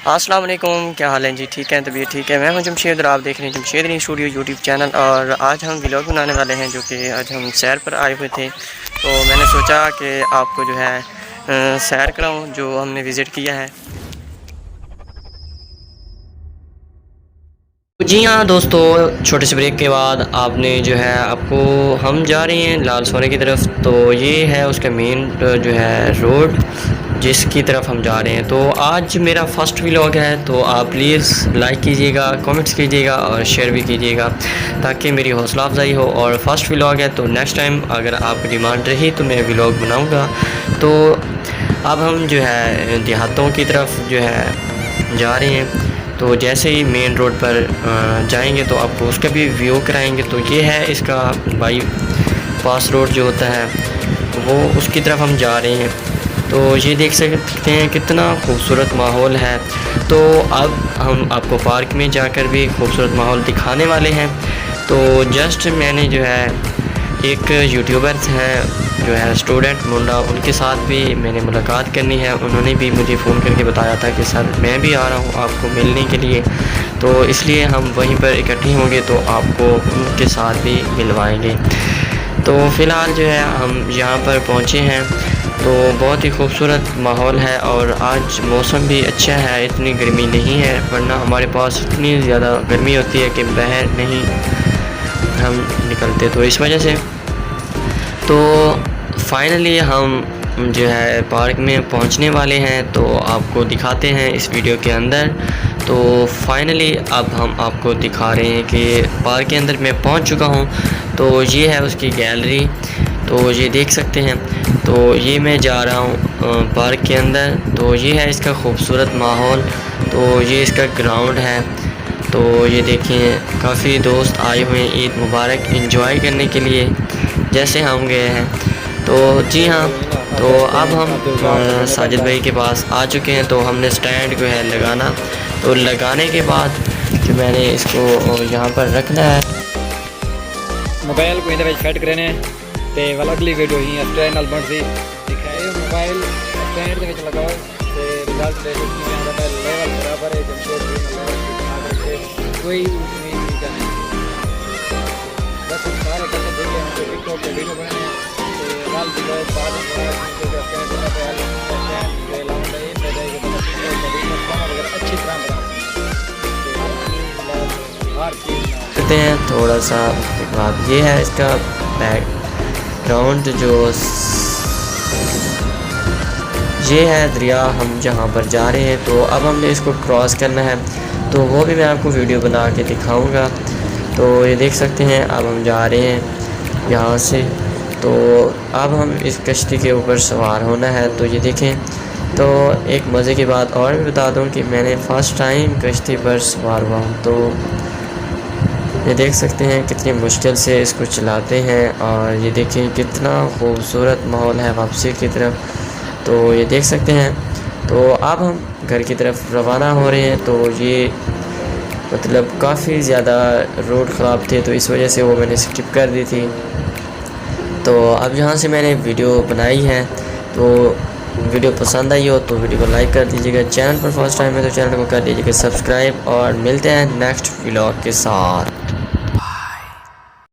अस्सलाम वालेकुम, क्या हाल है जी? ठीक है, तबीयत ठीक है। मैं हूं जमशेद और आप देख रहे हैं जमशेद स्टूडियो यूट्यूब चैनल। और आज हम व्लॉग बनाने वाले हैं, जो कि आज हम सैर पर आए हुए थे। तो मैंने सोचा कि आपको जो है सैर कराऊं जो हमने विज़िट किया है। जी हाँ दोस्तों, छोटे से ब्रेक के बाद आपने जो है आपको हम जा रहे हैं लाल सोने की तरफ। तो ये है उसका मेन जो है रोड जिसकी तरफ हम जा रहे हैं। तो आज मेरा फर्स्ट व्लॉग है, तो आप प्लीज़ लाइक कीजिएगा, कमेंट्स कीजिएगा और शेयर भी कीजिएगा ताकि मेरी हौसला अफजाई हो। और फर्स्ट व्लॉग है तो नेक्स्ट टाइम अगर आपकी डिमांड रही तो मैं व्लॉग बनाऊँगा। तो अब हम जो है देहातों की तरफ जो है जा रहे हैं। तो जैसे ही मेन रोड पर जाएंगे तो आपको उसका भी व्यू कराएंगे। तो ये है इसका बाई पास रोड जो होता है वो, उसकी तरफ हम जा रहे हैं। तो ये देख सकते हैं कितना खूबसूरत माहौल है। तो अब हम आपको पार्क में जाकर भी खूबसूरत माहौल दिखाने वाले हैं। तो जस्ट मैंने जो है एक यूट्यूबर हैं जो है स्टूडेंट मुंडा, उनके साथ भी मैंने मुलाकात करनी है। उन्होंने भी मुझे फ़ोन करके बताया था कि सर मैं भी आ रहा हूँ आपको मिलने के लिए। तो इसलिए हम वहीं पर इकट्ठे होंगे तो आपको उनके साथ भी मिलवाएंगे। तो फ़िलहाल जो है हम यहाँ पर पहुँचे हैं। तो बहुत ही खूबसूरत माहौल है और आज मौसम भी अच्छा है, इतनी गर्मी नहीं है, वरना हमारे पास इतनी ज़्यादा गर्मी होती है कि बाहर नहीं हम निकलते। तो इस वजह से तो फाइनली हम जो है पार्क में पहुंचने वाले हैं। तो आपको दिखाते हैं इस वीडियो के अंदर। तो फाइनली अब हम आपको दिखा रहे हैं कि पार्क के अंदर मैं पहुंच चुका हूं। तो ये है उसकी गैलरी, तो ये देख सकते हैं। तो ये मैं जा रहा हूं पार्क के अंदर। तो ये है इसका खूबसूरत माहौल। तो ये इसका ग्राउंड है। तो ये देखें काफ़ी दोस्त आए हुए हैं ईद मुबारक एंजॉय करने के लिए जैसे हम गए हैं। तो जी हाँ, तो अब हम साजिद भाई के पास आ चुके हैं। तो हमने स्टैंड जो है लगाना, तो लगाने के बाद जो मैंने इसको यहाँ पर रखना है मोबाइल को इहदे विच फिट करने ते वाला अगली वीडियो ही स्टैंड नाल बनदी दिखाए। मोबाइल स्टैंड दे विच लगाओ ते रिजल्ट दे विच लेवल बराबर है जमशेद कोई नहीं करना। बस हम सारे करते देखे हैं तो टिकटॉक पे वीडियो बनाने ते लाल लोग बाद में जो स्टैंड पे स्टैंड पे लाउंड है पे जाएगा तो वीडियो वगैरह अच्छी तरह बना हर चीज़ करते हैं थोड़ा सा। उसके बाद ये है इसका बैकग्राउंड, जो ये है दरिया हम जहाँ पर जा रहे हैं। तो अब हमने इसको क्रॉस करना है, तो वो भी मैं आपको वीडियो बना के दिखाऊंगा। तो ये देख सकते हैं अब हम जा रहे हैं यहाँ से। तो अब हम इस कश्ती के ऊपर सवार होना है। तो ये देखें। तो एक मज़े की बात और भी बता दूं कि मैंने फ़र्स्ट टाइम कश्ती पर सवार हुआ हूँ। तो ये देख सकते हैं कितनी मुश्किल से इसको चलाते हैं। और ये देखें कितना खूबसूरत माहौल है वापसी की तरफ। तो ये देख सकते हैं। तो अब हम घर की तरफ रवाना हो रहे हैं। तो ये मतलब काफ़ी ज़्यादा रोड ख़राब थे, तो इस वजह से वो मैंने स्किप कर दी थी। तो अब यहाँ से मैंने वीडियो बनाई है। तो वीडियो पसंद आई हो तो वीडियो को लाइक कर दीजिएगा। चैनल पर फर्स्ट टाइम है तो चैनल को कर दीजिएगा सब्सक्राइब। और मिलते हैं नेक्स्ट व्लॉग के साथ।